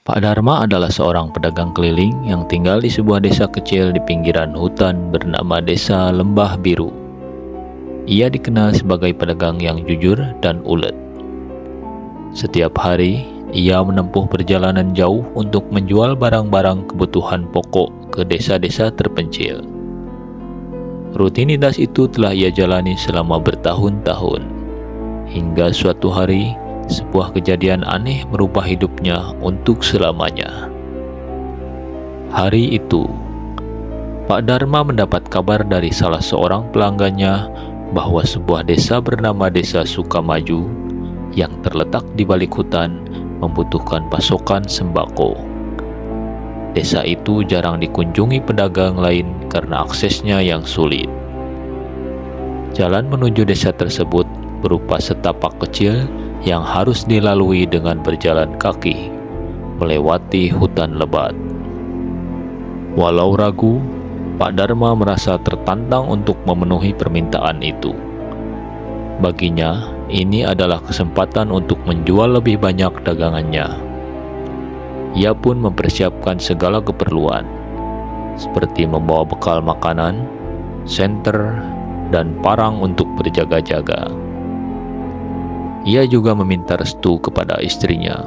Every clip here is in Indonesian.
Pak Dharma adalah seorang pedagang keliling yang tinggal di sebuah desa kecil di pinggiran hutan bernama Desa Lembah Biru. Ia dikenal sebagai pedagang yang jujur dan ulet. Setiap hari, ia menempuh perjalanan jauh untuk menjual barang-barang kebutuhan pokok ke desa-desa terpencil. Rutinitas itu telah ia jalani selama bertahun-tahun, hingga suatu hari, sebuah kejadian aneh merubah hidupnya untuk selamanya. Hari itu, Pak Dharma mendapat kabar dari salah seorang pelanggannya bahwa sebuah desa bernama Desa Sukamaju yang terletak di balik hutan membutuhkan pasokan sembako. Desa itu jarang dikunjungi pedagang lain karena aksesnya yang sulit. Jalan menuju desa tersebut berupa setapak kecil yang harus dilalui dengan berjalan kaki, melewati hutan lebat. Walau ragu, Pak Dharma merasa tertantang untuk memenuhi permintaan itu. Baginya, ini adalah kesempatan untuk menjual lebih banyak dagangannya. Ia pun mempersiapkan segala keperluan, seperti membawa bekal makanan, senter, dan parang untuk berjaga-jaga. Ia juga meminta restu kepada istrinya.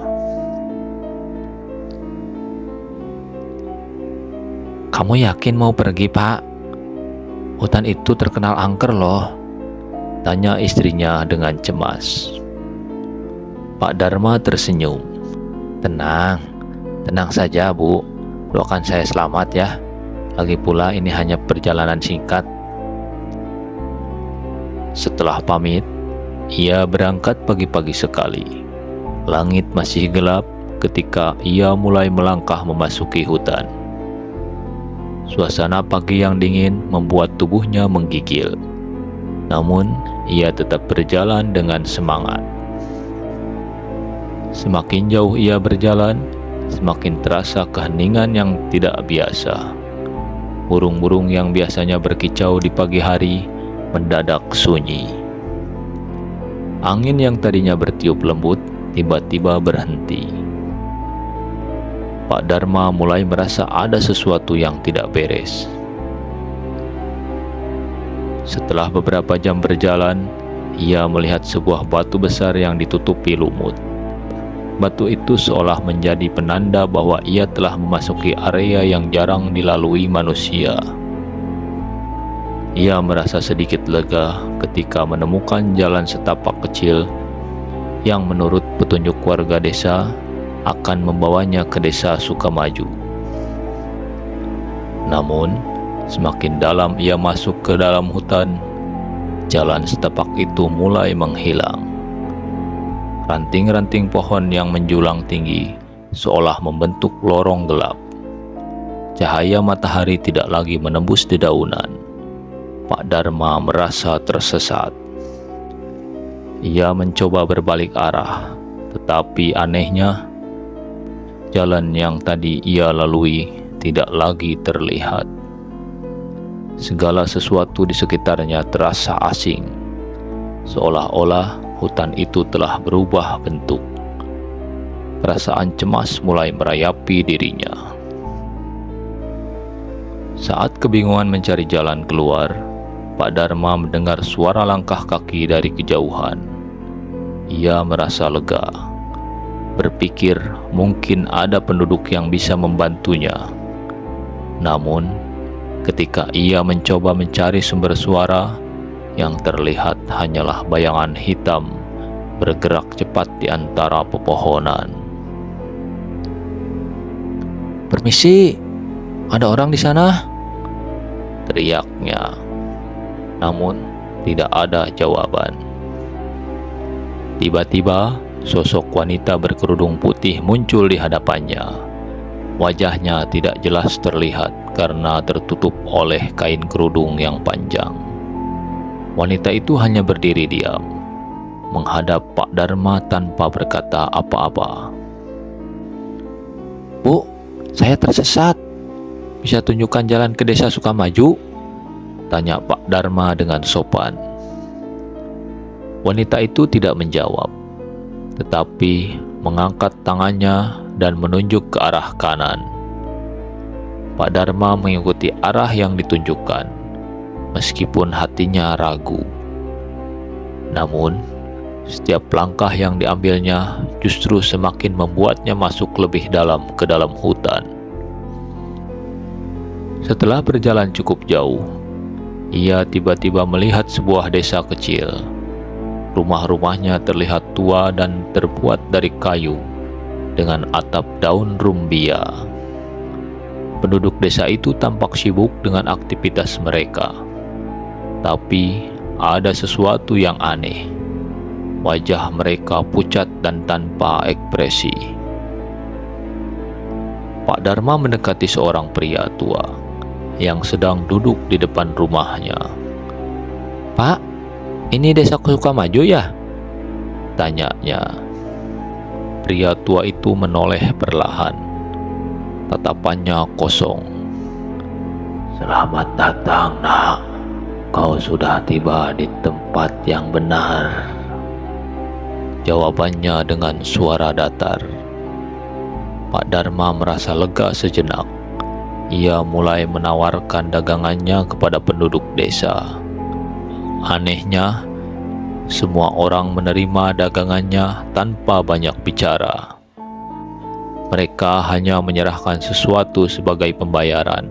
"Kamu yakin mau pergi, Pak? Hutan itu terkenal angker loh," tanya istrinya dengan cemas. Pak Dharma tersenyum. Tenang saja, Bu. Doakan saya selamat ya. Lagi pula ini hanya perjalanan singkat." Setelah pamit, ia berangkat pagi-pagi sekali. Langit masih gelap ketika ia mulai melangkah memasuki hutan. Suasana pagi yang dingin membuat tubuhnya menggigil. Namun, ia tetap berjalan dengan semangat. Semakin jauh ia berjalan, semakin terasa keheningan yang tidak biasa. Burung-burung yang biasanya berkicau di pagi hari mendadak sunyi. Angin yang tadinya bertiup lembut tiba-tiba berhenti. Pak Dharma mulai merasa ada sesuatu yang tidak beres. Setelah beberapa jam berjalan, ia melihat sebuah batu besar yang ditutupi lumut. Batu itu seolah menjadi penanda bahwa ia telah memasuki area yang jarang dilalui manusia. Ia merasa sedikit lega ketika menemukan jalan setapak kecil yang menurut petunjuk warga desa akan membawanya ke Desa Sukamaju. Namun, semakin dalam ia masuk ke dalam hutan, jalan setapak itu mulai menghilang. Ranting-ranting pohon yang menjulang tinggi seolah membentuk lorong gelap. Cahaya matahari tidak lagi menembus dedaunan. Pak Dharma merasa tersesat. Ia mencoba berbalik arah, tetapi anehnya, jalan yang tadi ia lalui tidak lagi terlihat. Segala sesuatu di sekitarnya terasa asing, seolah-olah hutan itu telah berubah bentuk. Perasaan cemas mulai merayapi dirinya. Saat kebingungan mencari jalan keluar, Pak Dharma mendengar suara langkah kaki dari kejauhan. Ia merasa lega, berpikir mungkin ada penduduk yang bisa membantunya. Namun, ketika ia mencoba mencari sumber suara, yang terlihat hanyalah bayangan hitam bergerak cepat di antara pepohonan. "Permisi, ada orang di sana?" teriaknya. Namun, tidak ada jawaban. Tiba-tiba, sosok wanita berkerudung putih muncul di hadapannya. Wajahnya tidak jelas terlihat karena tertutup oleh kain kerudung yang panjang. Wanita itu hanya berdiri diam, menghadap Pak Dharma tanpa berkata apa-apa. "Bu, saya tersesat. Bisa tunjukkan jalan ke Desa Sukamaju?" tanya Pak Dharma dengan sopan. Wanita itu tidak menjawab, tetapi mengangkat tangannya dan menunjuk ke arah kanan. Pak Dharma mengikuti arah yang ditunjukkan, meskipun hatinya ragu. Namun, setiap langkah yang diambilnya justru semakin membuatnya masuk lebih dalam ke dalam hutan. Setelah berjalan cukup jauh, ia tiba-tiba melihat sebuah desa kecil. Rumah-rumahnya terlihat tua dan terbuat dari kayu dengan atap daun rumbia. Penduduk desa itu tampak sibuk dengan aktivitas mereka. Tapi ada sesuatu yang aneh. Wajah mereka pucat dan tanpa ekspresi. Pak Dharma mendekati seorang pria tua yang sedang duduk di depan rumahnya. "Pak, ini desa Sukamaju ya?" tanyanya. Pria tua itu menoleh perlahan. Tatapannya kosong. "Selamat datang, Nak. Kau sudah tiba di tempat yang benar," jawabannya dengan suara datar. Pak Dharma merasa lega sejenak. Ia mulai menawarkan dagangannya kepada penduduk desa. Anehnya, semua orang menerima dagangannya tanpa banyak bicara. Mereka hanya menyerahkan sesuatu sebagai pembayaran,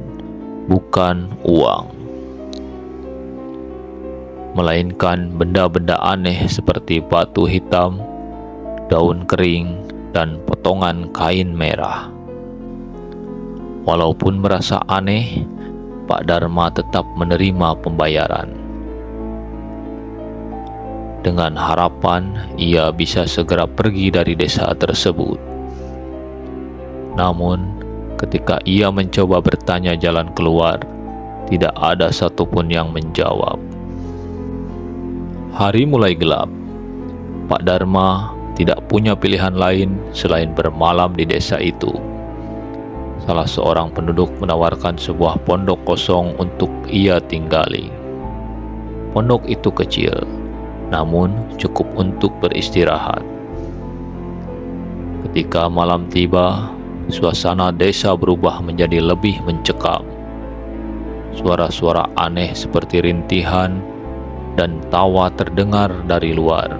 bukan uang, melainkan benda-benda aneh seperti batu hitam, daun kering, dan potongan kain merah. Walaupun merasa aneh, Pak Dharma tetap menerima pembayaran. Dengan harapan ia bisa segera pergi dari desa tersebut. Namun, ketika ia mencoba bertanya jalan keluar, tidak ada satupun yang menjawab. Hari mulai gelap. Pak Dharma tidak punya pilihan lain selain bermalam di desa itu. Salah seorang penduduk menawarkan sebuah pondok kosong untuk ia tinggali. Pondok itu kecil, namun cukup untuk beristirahat. Ketika malam tiba, suasana desa berubah menjadi lebih mencekam. Suara-suara aneh seperti rintihan dan tawa terdengar dari luar.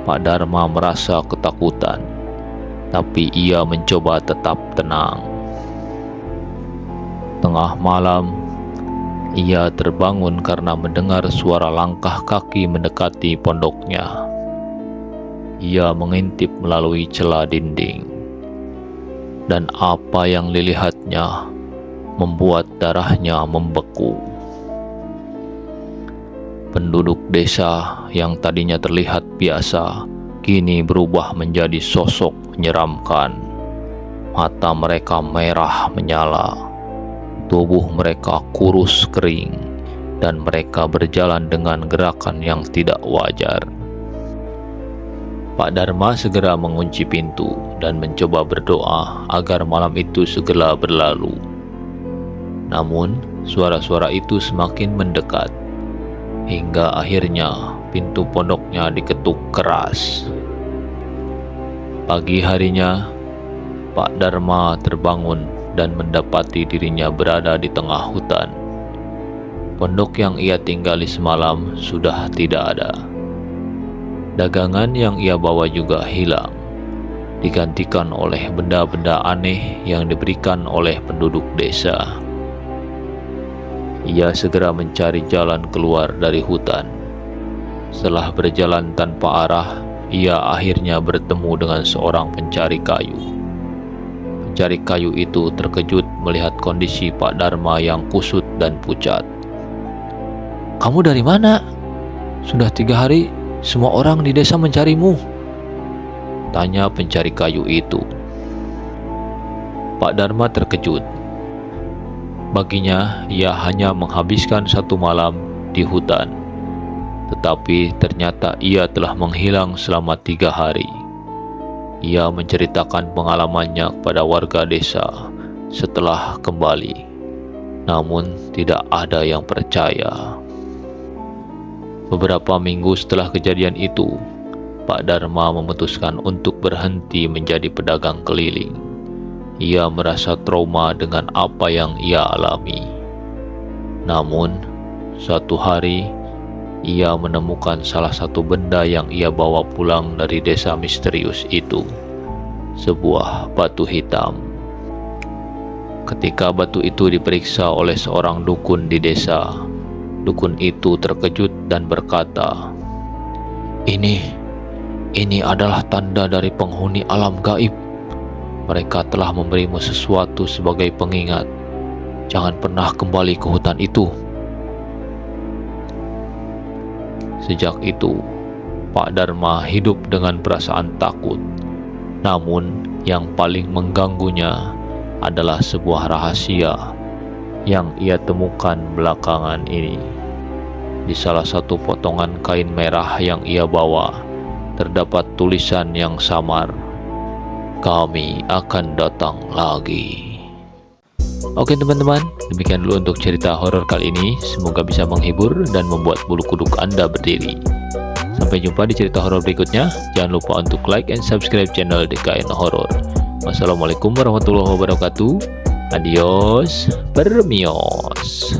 Pak Dharma merasa ketakutan, tapi ia mencoba tetap tenang. Tengah malam, ia terbangun karena mendengar suara langkah kaki mendekati pondoknya. Ia mengintip melalui celah dinding, dan apa yang dilihatnya membuat darahnya membeku. Penduduk desa yang tadinya terlihat biasa, kini berubah menjadi sosok menyeramkan. Mata mereka merah menyala, tubuh mereka kurus kering, dan mereka berjalan dengan gerakan yang tidak wajar. Pak Dharma segera mengunci pintu dan mencoba berdoa agar malam itu segera berlalu. Namun, suara-suara itu semakin mendekat, hingga akhirnya pintu pondoknya diketuk keras. Pagi harinya, Pak Dharma terbangun dan mendapati dirinya berada di tengah hutan. Pondok yang ia tinggali semalam sudah tidak ada. Dagangan yang ia bawa juga hilang, digantikan oleh benda-benda aneh yang diberikan oleh penduduk desa. Ia segera mencari jalan keluar dari hutan. Setelah berjalan tanpa arah, ia akhirnya bertemu dengan seorang pencari kayu. Pencari kayu itu terkejut melihat kondisi Pak Dharma yang kusut dan pucat. "Kamu dari mana? Sudah 3 hari semua orang di desa mencarimu," tanya pencari kayu itu. Pak Dharma terkejut. Baginya, ia hanya menghabiskan 1 malam di hutan, tetapi ternyata ia telah menghilang selama 3 hari. Ia menceritakan pengalamannya kepada warga desa setelah kembali, namun tidak ada yang percaya. Beberapa minggu setelah kejadian itu, Pak Dharma memutuskan untuk berhenti menjadi pedagang keliling. Ia merasa trauma dengan apa yang ia alami. Namun, suatu hari, ia menemukan salah satu benda yang ia bawa pulang dari desa misterius itu, sebuah batu hitam. Ketika batu itu diperiksa oleh seorang dukun di desa, dukun itu terkejut dan berkata, Ini adalah tanda dari penghuni alam gaib. Mereka telah memberimu sesuatu sebagai pengingat. Jangan pernah kembali ke hutan itu." Sejak itu, Pak Dharma hidup dengan perasaan takut. Namun, yang paling mengganggunya adalah sebuah rahasia yang ia temukan belakangan ini. Di salah satu potongan kain merah yang ia bawa, terdapat tulisan yang samar, "Kami akan datang lagi." Oke teman-teman, demikian dulu untuk cerita horor kali ini. Semoga bisa menghibur dan membuat bulu kuduk Anda berdiri. Sampai jumpa di cerita horor berikutnya. Jangan lupa untuk like and subscribe channel DKN Horor. Wassalamualaikum warahmatullahi wabarakatuh. Adios, permios.